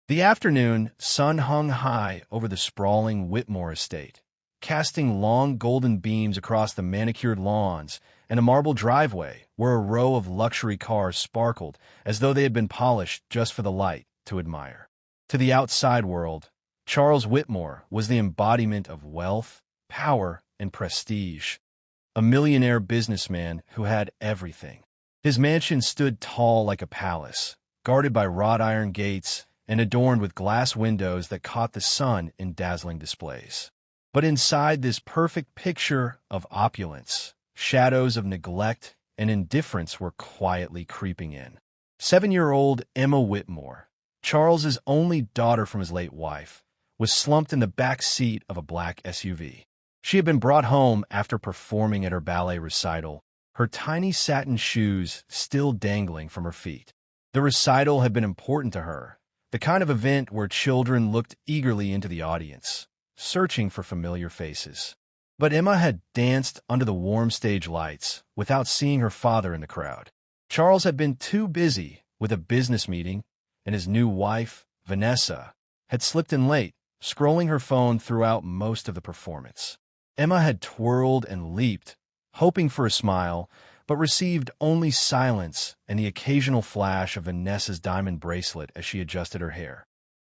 The afternoon sun hung high over the sprawling Whitmore estate, casting long golden beams across the manicured lawns and a marble driveway where a row of luxury cars sparkled as though they had been polished just for the light to admire. To the outside world, Charles Whitmore was the embodiment of wealth, power, and prestige, a millionaire businessman who had everything. His mansion stood tall like a palace, guarded by wrought iron gates and adorned with glass windows that caught the sun in dazzling displays. But inside this perfect picture of opulence, shadows of neglect and indifference were quietly creeping in. 7-year-old Emma Whitmore, Charles's only daughter from his late wife, was slumped in the back seat of a black SUV. She had been brought home after performing at her ballet recital, her tiny satin shoes still dangling from her feet. The recital had been important to her, the kind of event where children looked eagerly into the audience, searching for familiar faces. But Emma had danced under the warm stage lights without seeing her father in the crowd. Charles had been too busy with a business meeting, and his new wife, Vanessa, had slipped in late, scrolling her phone throughout most of the performance. Emma had twirled and leaped, hoping for a smile, but received only silence and the occasional flash of Vanessa's diamond bracelet as she adjusted her hair.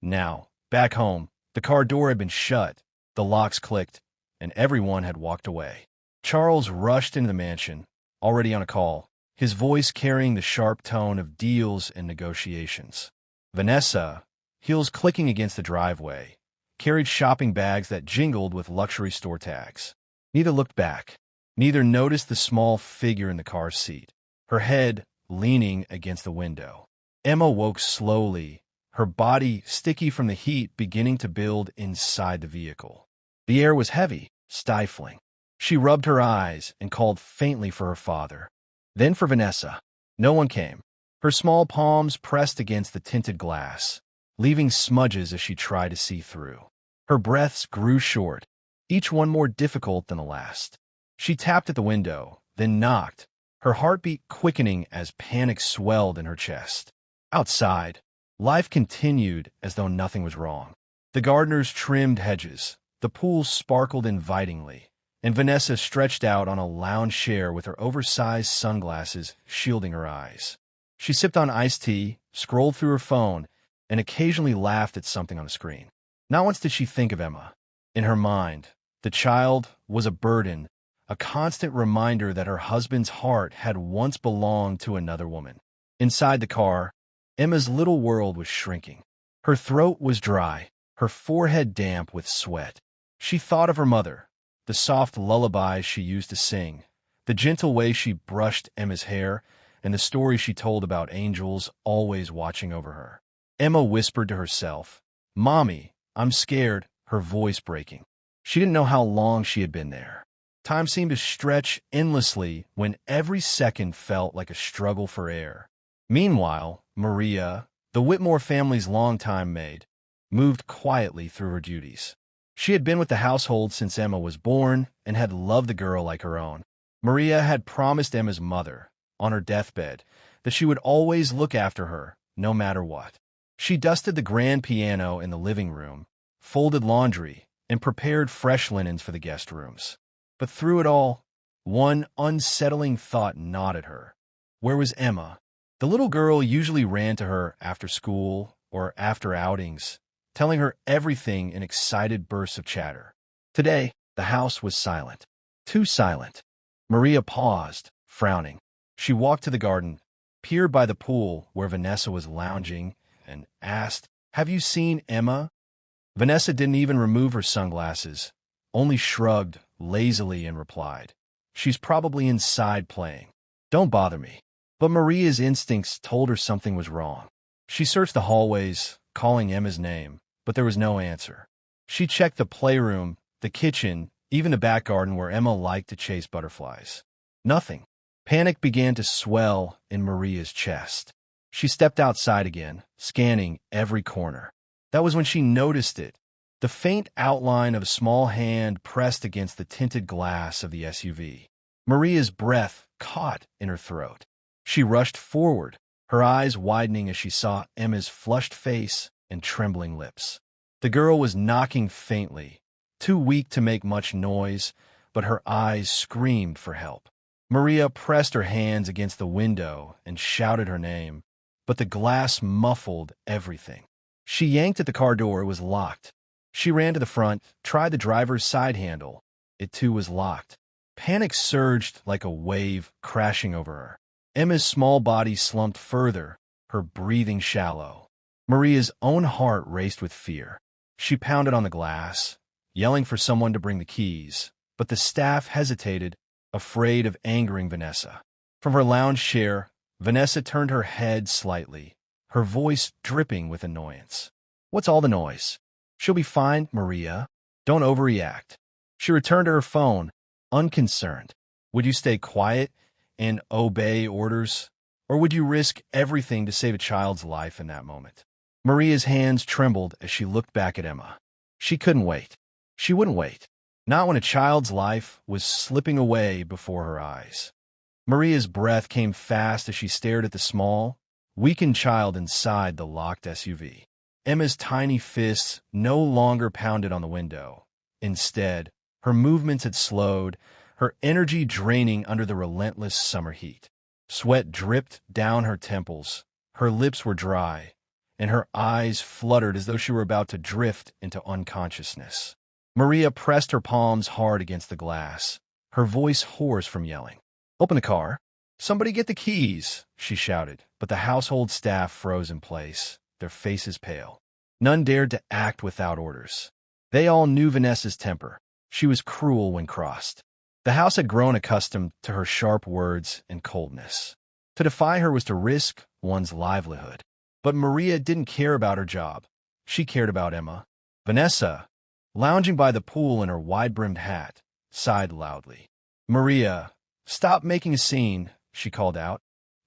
Now, back home, the car door had been shut, the locks clicked, and everyone had walked away. Charles rushed into the mansion, already on a call, his voice carrying the sharp tone of deals and negotiations. Vanessa, heels clicking against the driveway, carried shopping bags that jingled with luxury store tags. Neither looked back. Neither noticed the small figure in the car's seat, her head leaning against the window. Emma woke slowly, her body sticky from the heat beginning to build inside the vehicle. The air was heavy, stifling. She rubbed her eyes and called faintly for her father. Then for Vanessa. No one came. Her small palms pressed against the tinted glass, leaving smudges as she tried to see through. Her breaths grew short, each one more difficult than the last. She tapped at the window, then knocked, her heartbeat quickening as panic swelled in her chest. Outside, life continued as though nothing was wrong. The gardeners trimmed hedges, the pool sparkled invitingly, and Vanessa stretched out on a lounge chair with her oversized sunglasses shielding her eyes. She sipped on iced tea, scrolled through her phone, and occasionally laughed at something on the screen. Not once did she think of Emma. In her mind, the child was a burden, a constant reminder that her husband's heart had once belonged to another woman. Inside the car, Emma's little world was shrinking. Her throat was dry, her forehead damp with sweat. She thought of her mother, the soft lullabies she used to sing, the gentle way she brushed Emma's hair, and the stories she told about angels always watching over her. Emma whispered to herself, "Mommy, I'm scared," her voice breaking. She didn't know how long she had been there. Time seemed to stretch endlessly when every second felt like a struggle for air. Meanwhile, Maria, the Whitmore family's longtime maid, moved quietly through her duties. She had been with the household since Emma was born and had loved the girl like her own. Maria had promised Emma's mother, on her deathbed, that she would always look after her, no matter what. She dusted the grand piano in the living room, folded laundry, and prepared fresh linens for the guest rooms. But through it all, one unsettling thought gnawed at her. Where was Emma? The little girl usually ran to her after school or after outings, telling her everything in excited bursts of chatter. Today, the house was silent. Too silent. Maria paused, frowning. She walked to the garden, peered by the pool where Vanessa was lounging, and asked, "Have you seen Emma?" Vanessa didn't even remove her sunglasses, only shrugged lazily and replied, "She's probably inside playing. Don't bother me." But Maria's instincts told her something was wrong. She searched the hallways, calling Emma's name, but there was no answer. She checked the playroom, the kitchen, even the back garden where Emma liked to chase butterflies. Nothing. Panic began to swell in Maria's chest. She stepped outside again, scanning every corner. That was when she noticed it. The faint outline of a small hand pressed against the tinted glass of the SUV. Maria's breath caught in her throat. She rushed forward, her eyes widening as she saw Emma's flushed face and trembling lips. The girl was knocking faintly, too weak to make much noise, but her eyes screamed for help. Maria pressed her hands against the window and shouted her name, but the glass muffled everything. She yanked at the car door. It was locked. She ran to the front, tried the driver's side handle. It too was locked. Panic surged like a wave, crashing over her. Emma's small body slumped further, her breathing shallow. Maria's own heart raced with fear. She pounded on the glass, yelling for someone to bring the keys, but the staff hesitated, afraid of angering Vanessa. From her lounge chair, Vanessa turned her head slightly, her voice dripping with annoyance. "What's all the noise? She'll be fine, Maria. Don't overreact." She returned to her phone, unconcerned. "Would you stay quiet and obey orders, or would you risk everything to save a child's life in that moment?" Maria's hands trembled as she looked back at Emma. She couldn't wait. She wouldn't wait. Not when a child's life was slipping away before her eyes. Maria's breath came fast as she stared at the small, weakened child inside the locked SUV. Emma's tiny fists no longer pounded on the window. Instead, her movements had slowed, her energy draining under the relentless summer heat. Sweat dripped down her temples, her lips were dry, and her eyes fluttered as though she were about to drift into unconsciousness. Maria pressed her palms hard against the glass, her voice hoarse from yelling. "Open the car. Somebody get the keys," she shouted, but the household staff froze in place, their faces pale. None dared to act without orders. They all knew Vanessa's temper. She was cruel when crossed. The house had grown accustomed to her sharp words and coldness. To defy her was to risk one's livelihood. But Maria didn't care about her job. She cared about Emma. Vanessa, lounging by the pool in her wide-brimmed hat, sighed loudly. "Maria, stop making a scene," she called out,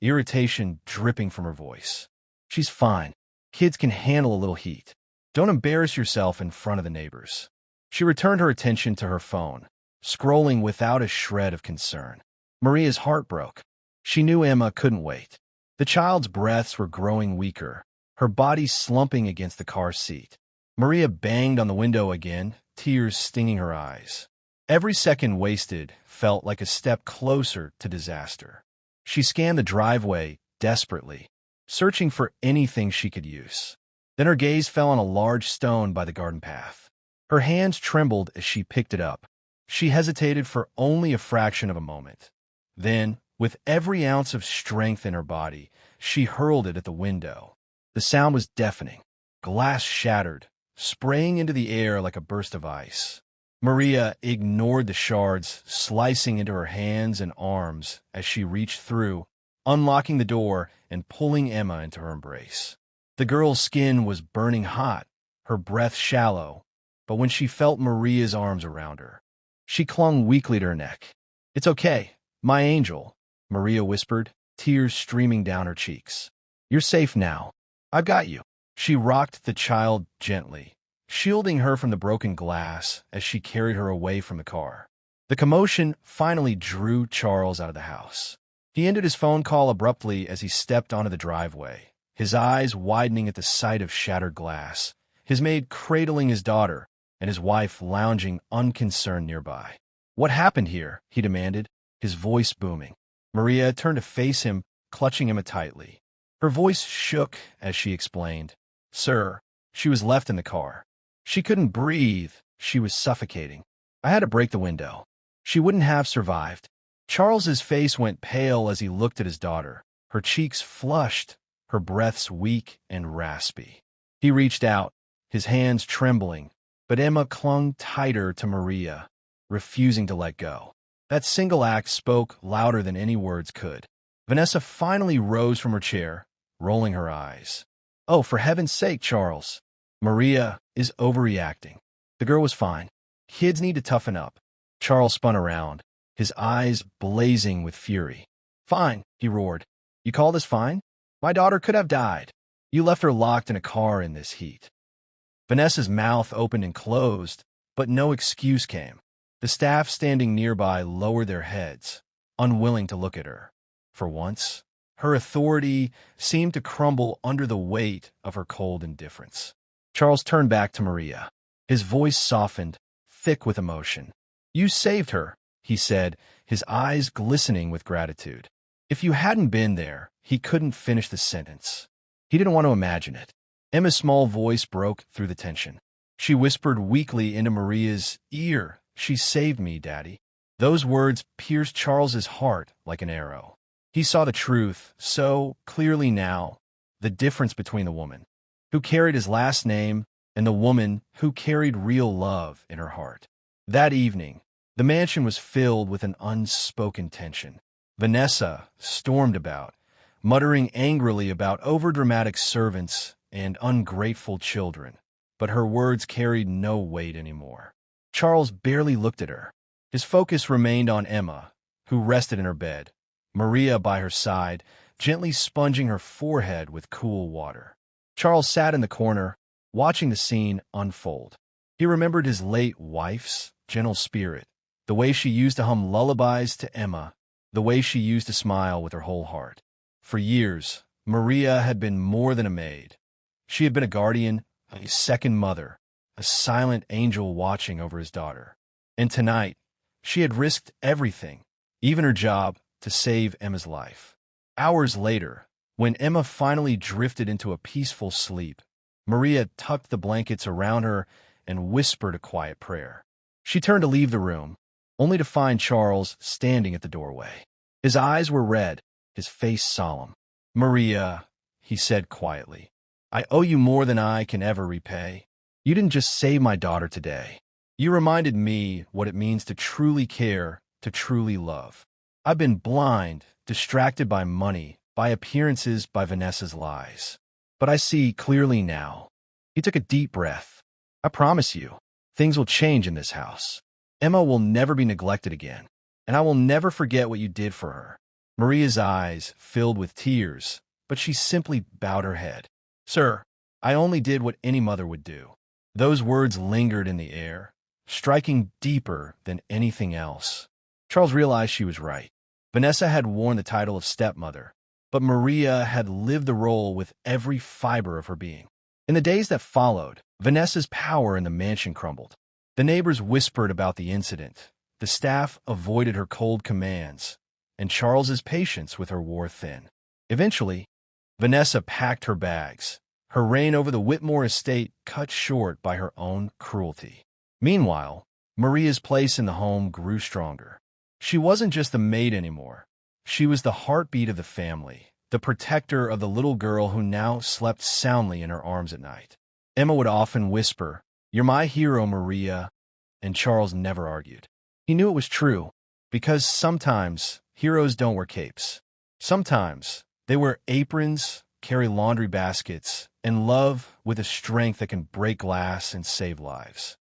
irritation dripping from her voice. "She's fine. Kids can handle a little heat. Don't embarrass yourself in front of the neighbors." She returned her attention to her phone, scrolling without a shred of concern. Maria's heart broke. She knew Emma couldn't wait. The child's breaths were growing weaker, her body slumping against the car seat. Maria banged on the window again, tears stinging her eyes. Every second wasted felt like a step closer to disaster. She scanned the driveway desperately, searching for anything she could use. Then her gaze fell on a large stone by the garden path. Her hands trembled as she picked it up. She hesitated for only a fraction of a moment. Then, with every ounce of strength in her body, she hurled it at the window. The sound was deafening. Glass shattered, spraying into the air like a burst of ice. Maria ignored the shards, slicing into her hands and arms as she reached through, unlocking the door and pulling Emma into her embrace. The girl's skin was burning hot, her breath shallow, but when she felt Maria's arms around her, she clung weakly to her neck. "It's okay, my angel," Maria whispered, tears streaming down her cheeks. "You're safe now. I've got you." She rocked the child gently, shielding her from the broken glass as she carried her away from the car. The commotion finally drew Charles out of the house. He ended his phone call abruptly as he stepped onto the driveway, his eyes widening at the sight of shattered glass, his maid cradling his daughter, and his wife lounging unconcerned nearby. "What happened here?" he demanded, his voice booming. Maria turned to face him, clutching Emma tightly. Her voice shook as she explained. "Sir, she was left in the car. She couldn't breathe. She was suffocating. I had to break the window. She wouldn't have survived." Charles's face went pale as he looked at his daughter, her cheeks flushed, her breaths weak and raspy. He reached out, his hands trembling, but Emma clung tighter to Maria, refusing to let go. That single act spoke louder than any words could. Vanessa finally rose from her chair, rolling her eyes. "Oh, for heaven's sake, Charles. Maria is overreacting. The girl was fine. Kids need to toughen up." Charles spun around, his eyes blazing with fury. "Fine," he roared. "You call this fine? My daughter could have died. You left her locked in a car in this heat." Vanessa's mouth opened and closed, but no excuse came. The staff standing nearby lowered their heads, unwilling to look at her. For once, Her authority seemed to crumble under the weight of her cold indifference. Charles turned back to Maria. His voice softened, thick with emotion. "You saved her," he said, his eyes glistening with gratitude. If you hadn't been there, he couldn't finish the sentence. He didn't want to imagine it. Emma's small voice broke through the tension. She whispered weakly into Maria's ear, "She saved me, Daddy." Those words pierced Charles's heart like an arrow. He saw the truth so clearly now, the difference between the woman who carried his last name and the woman who carried real love in her heart. That evening, the mansion was filled with an unspoken tension. Vanessa stormed about, muttering angrily about overdramatic servants and ungrateful children, but her words carried no weight anymore. Charles barely looked at her. His focus remained on Emma, who rested in her bed, Maria by her side, gently sponging her forehead with cool water. Charles sat in the corner, watching the scene unfold. He remembered his late wife's gentle spirit, the way she used to hum lullabies to Emma, the way she used to smile with her whole heart. For years, Maria had been more than a maid. She had been a guardian, a second mother, a silent angel watching over his daughter. And tonight, she had risked everything, even her job, to save Emma's life. Hours later, when Emma finally drifted into a peaceful sleep, Maria tucked the blankets around her and whispered a quiet prayer. She turned to leave the room, only to find Charles standing at the doorway. His eyes were red, his face solemn. "Maria," he said quietly, "I owe you more than I can ever repay. You didn't just save my daughter today. You reminded me what it means to truly care, to truly love. I've been blind, distracted by money, by appearances, by Vanessa's lies. But I see clearly now." He took a deep breath. "I promise you, things will change in this house. Emma will never be neglected again, and I will never forget what you did for her." Maria's eyes filled with tears, but she simply bowed her head. "Sir, I only did what any mother would do." Those words lingered in the air, striking deeper than anything else. Charles realized she was right. Vanessa had worn the title of stepmother, but Maria had lived the role with every fiber of her being. In the days that followed, Vanessa's power in the mansion crumbled. The neighbors whispered about the incident, the staff avoided her cold commands, and Charles's patience with her wore thin. Eventually, Vanessa packed her bags, her reign over the Whitmore estate cut short by her own cruelty. Meanwhile, Maria's place in the home grew stronger. She wasn't just a maid anymore. She was the heartbeat of the family, the protector of the little girl who now slept soundly in her arms at night. Emma would often whisper, "You're my hero, Maria," and Charles never argued. He knew it was true, because sometimes heroes don't wear capes. Sometimes they wear aprons, carry laundry baskets, and love with a strength that can break glass and save lives.